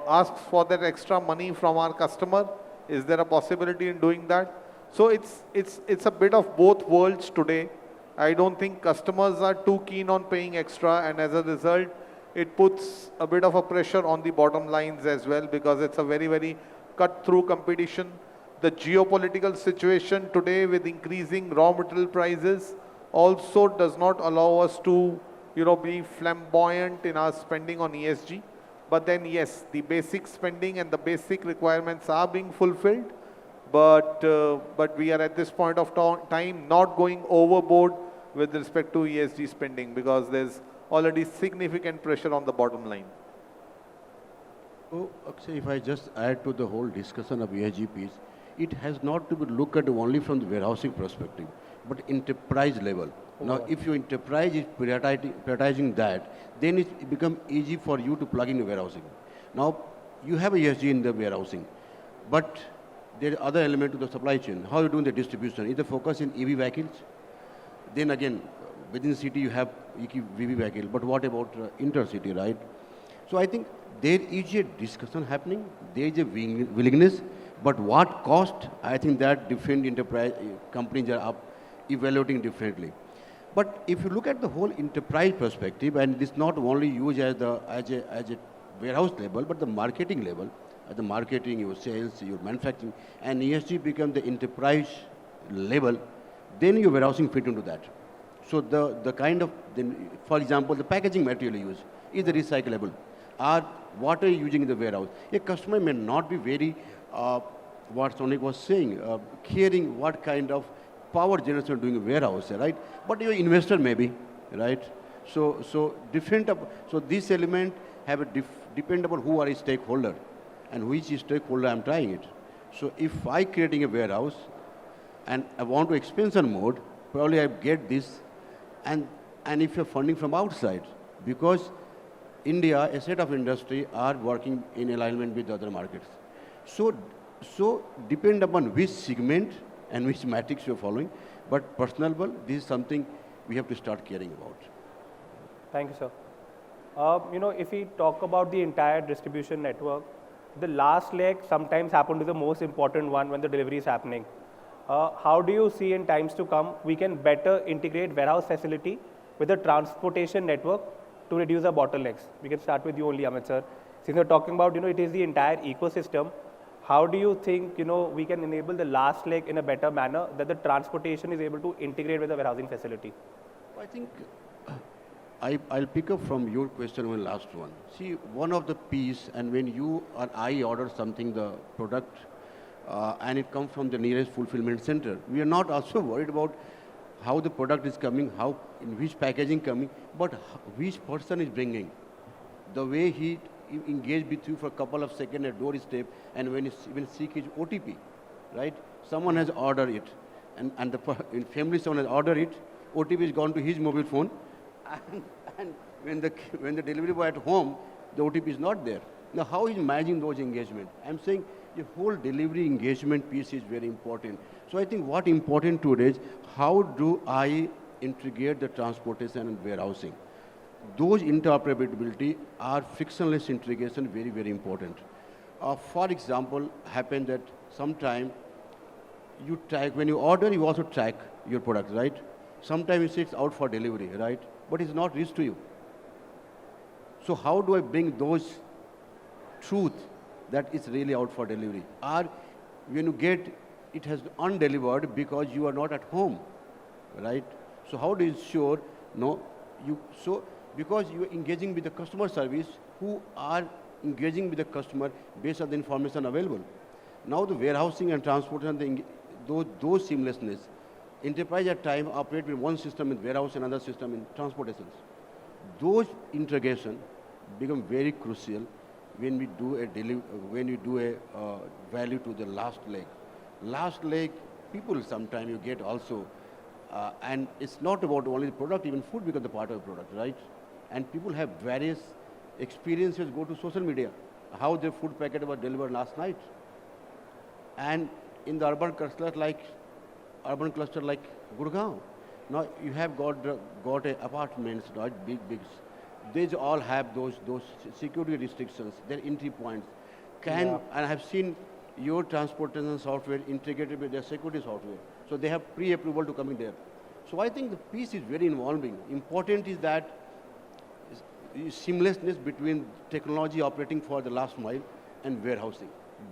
ask for that extra money from our customer? Is there a possibility in doing that? So it's a bit of both worlds today. I don't think customers are too keen on paying extra, and as a result, it puts a bit of a pressure on the bottom lines as well, because it's a very, very cut-through competition. The geopolitical situation today with increasing raw material prices also does not allow us to, be flamboyant in our spending on ESG. But then yes, the basic spending and the basic requirements are being fulfilled. But we are at this point of time not going overboard with respect to ESG spending, because there's already significant pressure on the bottom line. So, Akshay, if I just add to the whole discussion of ESG piece, it has not to be looked at only from the warehousing perspective, but enterprise level. Now, if your enterprise is prioritizing that, then it becomes easy for you to plug in your warehousing. Now, you have a ESG in the warehousing, but there are other elements to the supply chain. How are you doing the distribution? Is the focus in EV vehicles? Then again, within the city you have EV vehicle, but what about intercity, right? So I think there is a discussion happening, there is a willingness, but what cost, I think that different enterprise companies are up evaluating differently. But if you look at the whole enterprise perspective, and it's not only used as a warehouse level, but the marketing level, the marketing, your sales, your manufacturing, and ESG become the enterprise level, then your warehousing fit into that. So the kind of, for example, the packaging material you use is recyclable. Or what are you using in the warehouse? A customer may not be very, what Shonik was saying, caring what kind of power generation doing a warehouse, right? But your investor may be, right? So different, so this element have a depend upon who are a stakeholder and which stakeholder I'm trying it. So if I creating a warehouse and I want to expansion mode, probably I get this, and if you're funding from outside, because India, a set of industry are working in alignment with other markets. So depend upon which segment and which metrics you're following, but personal level, this is something we have to start caring about. Thank you, sir. If we talk about the entire distribution network, the last leg sometimes happen to the most important one when the delivery is happening. How do you see in times to come we can better integrate warehouse facility with the transportation network to reduce our bottlenecks? We can start with you only, Amit sir. Since you're talking about, it is the entire ecosystem, how do you think, we can enable the last leg in a better manner that the transportation is able to integrate with the warehousing facility? I think I'll pick up from your question on last one. See, one of the piece, and when you or I order something, the product, and it comes from the nearest fulfillment center, we are not also worried about how the product is coming, in which packaging coming, but which person is bringing. The way he engage with you for a couple of seconds at doorstep, and when he even seek his OTP, right? Someone has ordered it, and in family someone has ordered it, OTP is gone to his mobile phone, and when the delivery boy at home, the OTP is not there. Now, how is managing those engagement? I'm saying the whole delivery engagement piece is very important. So I think what important today is how do I integrate the transportation and warehousing? Those interoperability are frictionless integration very, very important. For example, happen that sometime you track, when you order, you also track your product, right? Sometimes it's out for delivery, right? But it's not reached to you. So how do I bring those truth that it's really out for delivery? Or when you get, it has undelivered because you are not at home, right? So how do you ensure, because you are engaging with the customer service who are engaging with the customer based on the information available. Now the warehousing and transportation, those seamlessness, enterprise at time operate with one system in warehouse and another system in transportation. Those integration become very crucial when we do a value to the last leg. Last leg, people sometimes you get also, and it's not about only the product, even food becomes the part of the product, right? And people have various experiences, go to social media, how their food packet was delivered last night. And in the urban cluster like Gurgaon, now you have got apartments, right, big. These all have those security restrictions, their entry points. And I have seen your transportation software integrated with their security software. So they have pre-approval to come in there. So I think the piece is very involving. Important is that seamlessness between technology operating for the last mile and warehousing.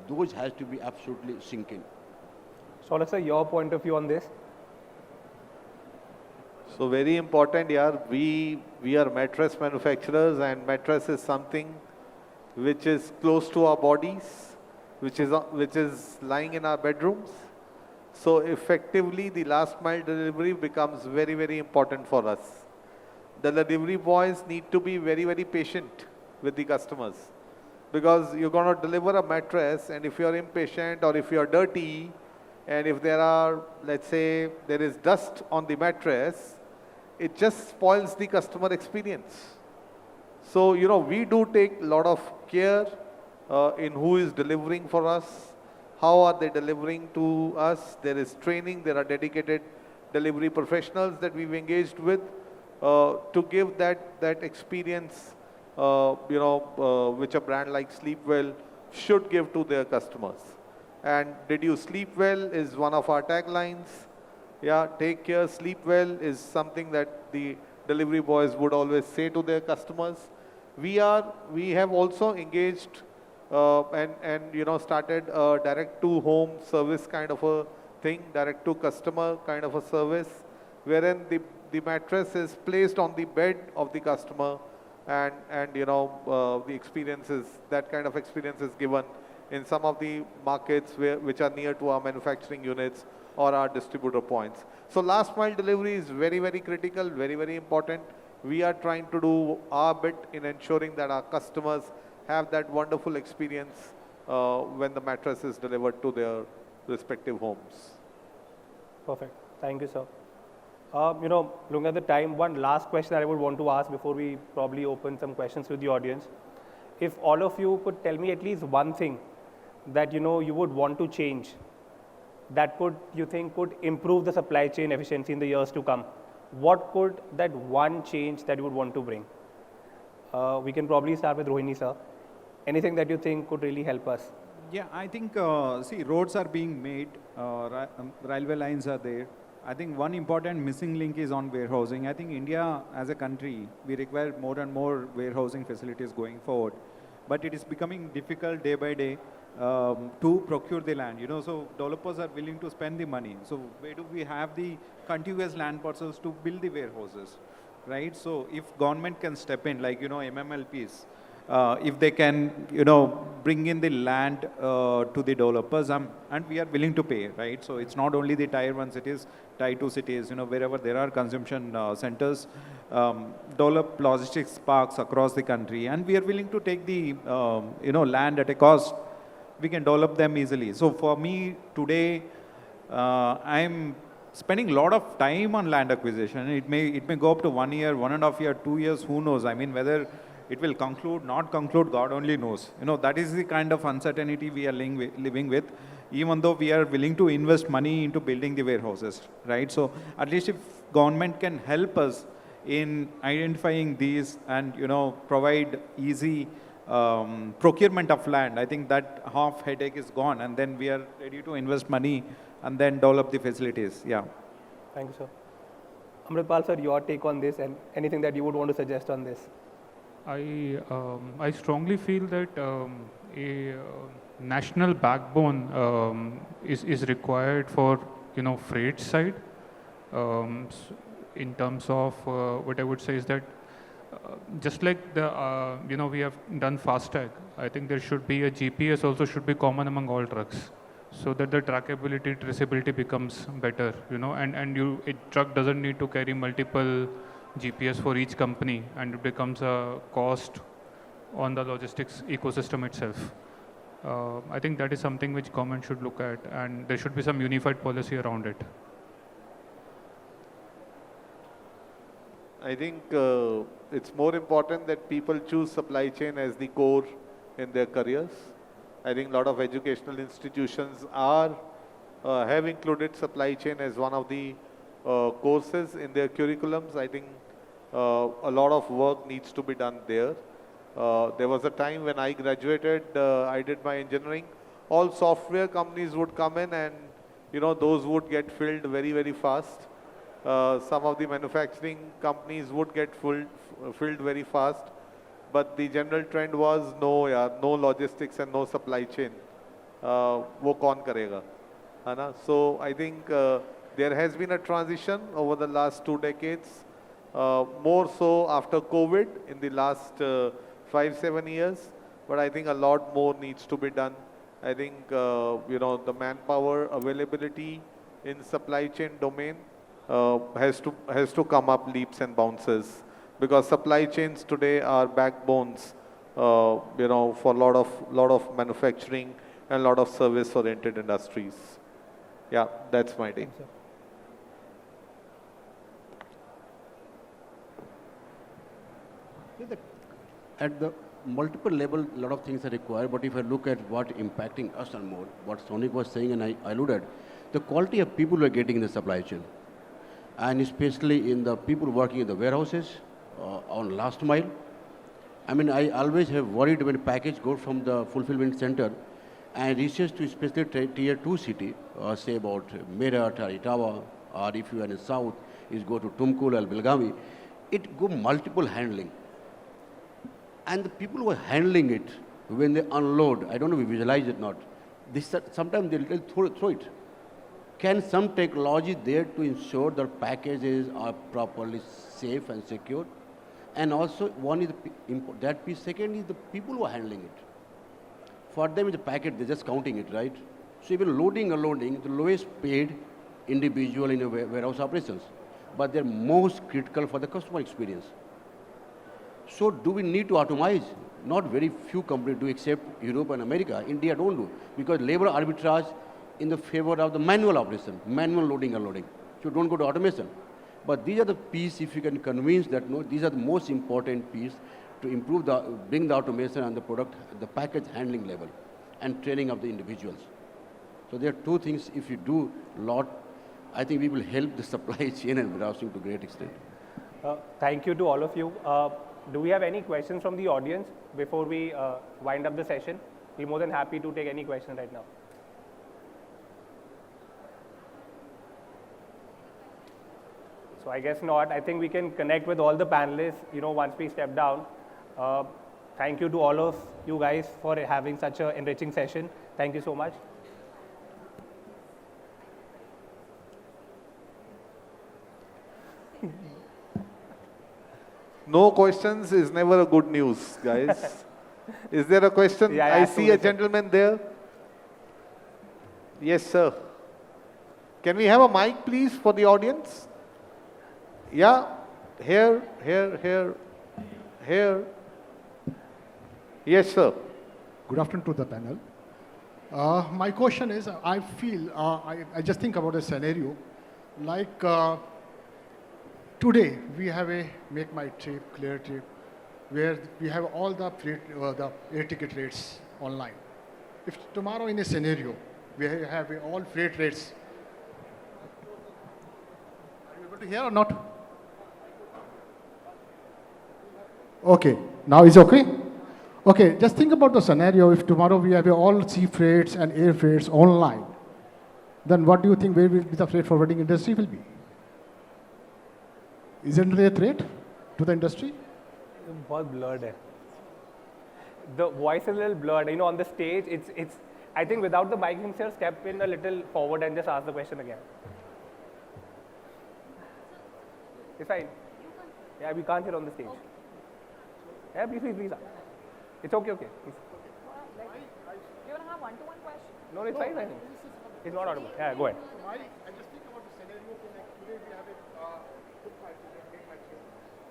Those has to be absolutely syncing. So let's say your point of view on this. So very important, we are mattress manufacturers, and mattress is something which is close to our bodies, which is lying in our bedrooms. So effectively, the last mile delivery becomes very, very important for us. The delivery boys need to be very, very patient with the customers, because you're going to deliver a mattress, and if you're impatient or if you're dirty, and if there are, let's say, there is dust on the mattress, it just spoils the customer experience. So, we do take a lot of care in who is delivering for us, how are they delivering to us. There is training, there are dedicated delivery professionals that we've engaged with to give that experience, which a brand like Sleepwell should give to their customers. And did you sleep well is one of our taglines. Yeah, take care, sleep well is something that the delivery boys would always say to their customers. We have also engaged and started a direct to home service kind of a thing, direct to customer kind of a service, wherein the mattress is placed on the bed of the customer, and the experiences, that kind of experience is given in some of the markets which are near to our manufacturing units or our distributor points. So last mile delivery is very, very critical, very, very important. We are trying to do our bit in ensuring that our customers have that wonderful experience when the mattress is delivered to their respective homes. Perfect. Thank you, sir. Looking at the time, one last question that I would want to ask before we probably open some questions to the audience. If all of you could tell me at least one thing that you would want to change, that you think could improve the supply chain efficiency in the years to come, what could that one change that you would want to bring? We can probably start with Rohini, sir. Anything that you think could really help us? Yeah, I think, see, roads are being made, railway lines are there, I think one important missing link is on warehousing. I think India as a country, we require more and more warehousing facilities going forward. But it is becoming difficult day by day to procure the land. So developers are willing to spend the money. So where do we have the contiguous land parcels to build the warehouses, right? So if government can step in, like, MMLPs, if they can, bring in the land to the developers, and we are willing to pay, right? So it's not only the tier 1 cities, tier 2 cities, wherever there are consumption centers, develop logistics parks across the country, and we are willing to take the, land at a cost. We can develop them easily. So for me today, I'm spending a lot of time on land acquisition. It may go up to 1 year, 1.5 years, 2 years, who knows? I mean, whether it will conclude, not conclude, God only knows. That is the kind of uncertainty we are living with, even though we are willing to invest money into building the warehouses, right? So at least if government can help us in identifying these and, provide easy procurement of land, I think that half headache is gone, and then we are ready to invest money and then develop the facilities. Yeah. Thank you, sir. Amritpal, sir, your take on this and anything that you would want to suggest on this? I strongly feel that a national backbone is required for freight side. In terms of what I would say is that just like the we have done FASTag, I think there should be a GPS also should be common among all trucks, so that the trackability, traceability becomes better. And a truck doesn't need to carry multiple GPS for each company, and it becomes a cost on the logistics ecosystem itself. I think that is something which government should look at, and there should be some unified policy around it. I think it's more important that people choose supply chain as the core in their careers. I think a lot of educational institutions have included supply chain as one of the courses in their curriculums. I think a lot of work needs to be done there. There was a time when I graduated, I did my engineering, all software companies would come in, and those would get filled very, very fast. Some of the manufacturing companies would get filled very fast, but the general trend was no logistics and no supply chain. वो कौन करेगा, है ना? So I think there has been a transition over the last 2 decades, more so after COVID in the last 5-7 years, but I think a lot more needs to be done. I think the manpower availability in supply chain domain has to come up leaps and bounces, because supply chains today are backbones, for a lot of manufacturing and a lot of service-oriented industries. Yeah, that's my take. At the multiple level, a lot of things are required, but if I look at what impacting us and more, what Shonik was saying and I alluded, the quality of people we are getting in the supply chain, and especially in the people working in the warehouses, on last mile. I mean, I always have worried when a package goes from the fulfillment center and reaches to especially tier 2 city, say about Meerut or Etawah, or if you are in the south, is go to Tumkur or Belgavi, it go multiple handling. And the people who are handling it, when they unload, I don't know if you visualize it or not, sometimes they'll throw it. Can some technology there to ensure that packages are properly safe and secure? And also, one is that piece. Second is the people who are handling it. For them, it's a packet, they're just counting it, right? So even loading, unloading, the lowest paid individual in a warehouse operations, but they're most critical for the customer experience. So do we need to automize? Not very few companies do, except Europe and America. India don't do, because labor arbitrage in the favor of the manual operation, manual loading, unloading. So don't go to automation. But these are the pieces, if you can convince that, no, these are the most important piece to improve bring the automation and the product, the package handling level and training of the individuals. So there are two things, if you do a lot, I think we will help the supply chain and warehousing to a great extent. Thank you to all of you. Do we have any questions from the audience before we wind up the session? We're more than happy to take any question right now. So I guess not. I think we can connect with all the panelists, once we step down. Thank you to all of you guys for having such an enriching session. Thank you so much. No questions is never a good news, guys. Is there a question? Yeah, I see a absolutely. gentleman there. Yes, sir. Can we have a mic, please, for the audience? Yeah, here. Yes, sir. Good afternoon to the panel. My question is, I feel, I just think about a scenario, like today we have a make my trip, clear trip, where we have all the the air ticket rates online. If tomorrow in a scenario, we have all freight rates, are you able to hear or not? Okay, now is okay? Okay, just think about the scenario if tomorrow we have all sea freights and air freights online, then what do you think where will be the freight forwarding industry will be? Isn't there a threat to the industry? बहुत blurred है. The voice is a little blurred. On the stage, it's. I think without the mic, you can still step in a little forward and just ask the question again. It's fine. Yeah, we can't hear on the stage. Yeah, please. It's okay. Please. Do you want to have one-to-one question? No, it's fine. It's not audible. Yeah, go ahead. I just think about the scenario, like today we have a book my trip, make my trip,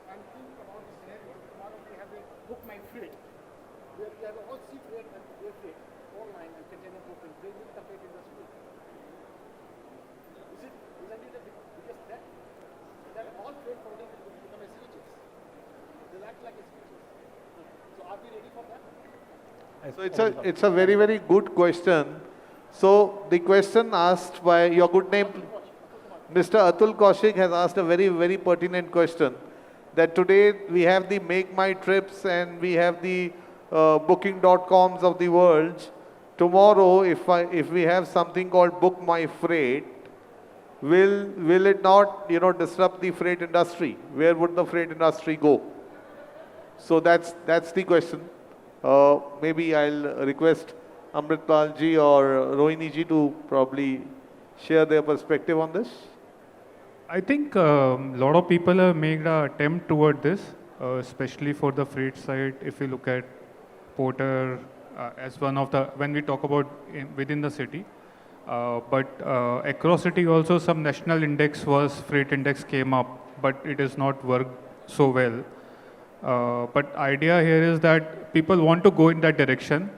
and think about the scenario, tomorrow we have a book my freight, where we have all sea freight and air freight online and container booking, where will the freight industry? Isn't it a biggest threat? That all freight forwarding will become a SHS. They'll act like SHS. So are we ready for that? So it's a very, very good question. So the question asked by your good name, Mr. Atul Kaushik has asked a very, very pertinent question. That today we have the Make My Trips and we have the booking.coms of the world. Tomorrow, if we have something called Book My Freight, will it not disrupt the freight industry? Where would the freight industry go? So that's the question. Maybe I'll request Amritpal ji or Rohini ji to probably share their perspective on this. I think a lot of people have made an attempt toward this, especially for the freight side. If you look at Porter as one of the, when we talk about within the city, but across city also some national index freight index came up, but it has not worked so well. But idea here is that people want to go in that direction.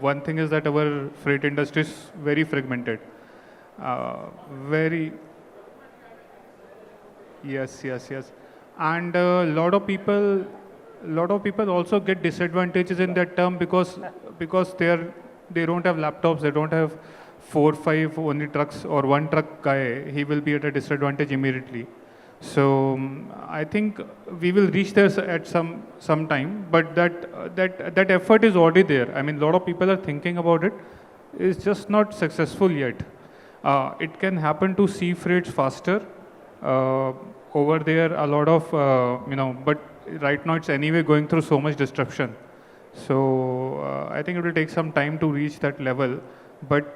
One thing is that our freight industry is very fragmented. Yes. And a lot of people also get disadvantages in that term because they don't have laptops, they don't have 4, 5 only trucks or one truck guy. He will be at a disadvantage immediately. So I think we will reach there at some time, but that effort is already there. I mean, a lot of people are thinking about it. It's just not successful yet. It can happen to sea freights faster. Over there, a lot of but right now it's anyway going through so much disruption. So I think it will take some time to reach that level, but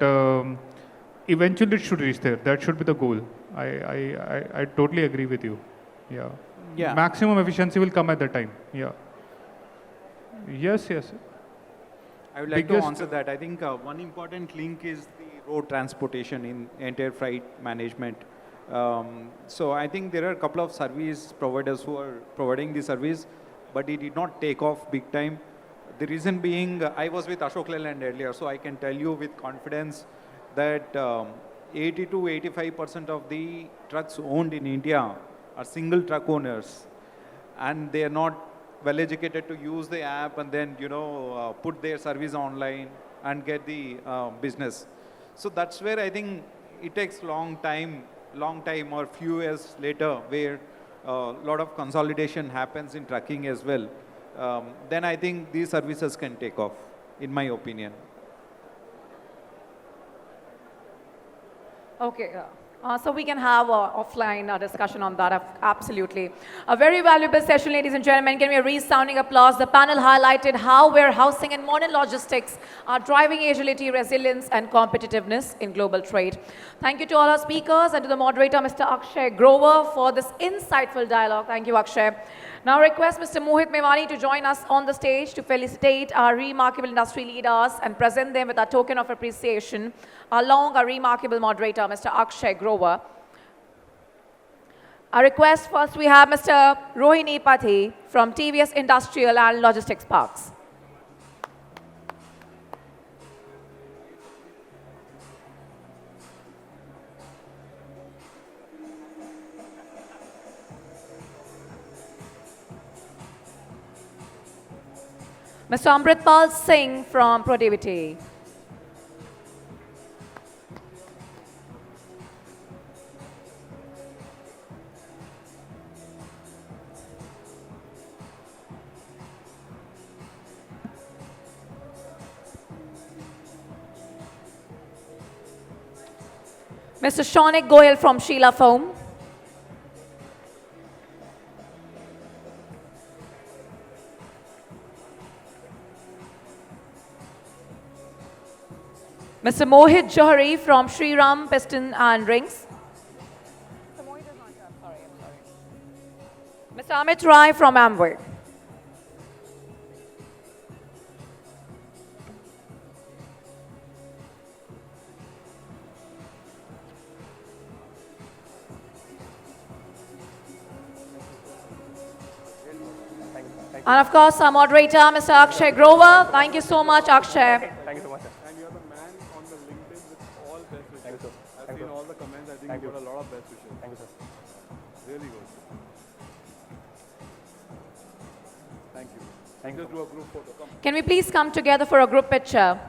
eventually it should reach there. That should be the goal. I totally agree with you. Yeah. Maximum efficiency will come at that time. Yeah. Yes. I would like to answer that. I think one important link is the road transportation in entire freight management. So I think there are a couple of service providers who are providing the service, but it did not take off big time. The reason being, I was with Ashok Leyland earlier, so I can tell you with confidence that 80 to 85% of the trucks owned in India are single truck owners, and they are not well educated to use the app and then put their service online and get the business. So that's where I think it takes long time or few years later where a lot of consolidation happens in trucking as well. Then I think these services can take off, in my opinion. Okay. So we can have an offline discussion on that, absolutely. A very valuable session, ladies and gentlemen. Can we have a resounding applause? The panel highlighted how warehousing and modern logistics are driving agility, resilience, and competitiveness in global trade. Thank you to all our speakers and to the moderator, Mr. Akshay Grover, for this insightful dialogue. Thank you, Akshay. Now I request Mr. Mohit Mewani to join us on the stage to felicitate our remarkable industry leaders and present them with a token of appreciation along our remarkable moderator, Mr. Akshay Grover. I request first we have Mr. Rohini Pathi from TVS Industrial and Logistics Parks. Mr. Amritpal Singh from Protiviti. Mr. Shonik Goyal from Sheela Foam. Mr. Mohit Johari from Shriram Piston and Rings. Mr. Mohit is not here. I'm sorry. Mr. Amit Rai from Amway. And of course, our moderator, Mr. Akshay Grover. Thank you so much, Akshay. Thank you so much, sir. And you're the man on the LinkedIn with all best wishes. Thank you, sir. I've Thank seen you. all the comments. I think Thank you you. got a lot of best wishes. Thank you, sir. Really good. Thank you. Thank you. Just do a group photo. Come. Can we please come together for a group picture?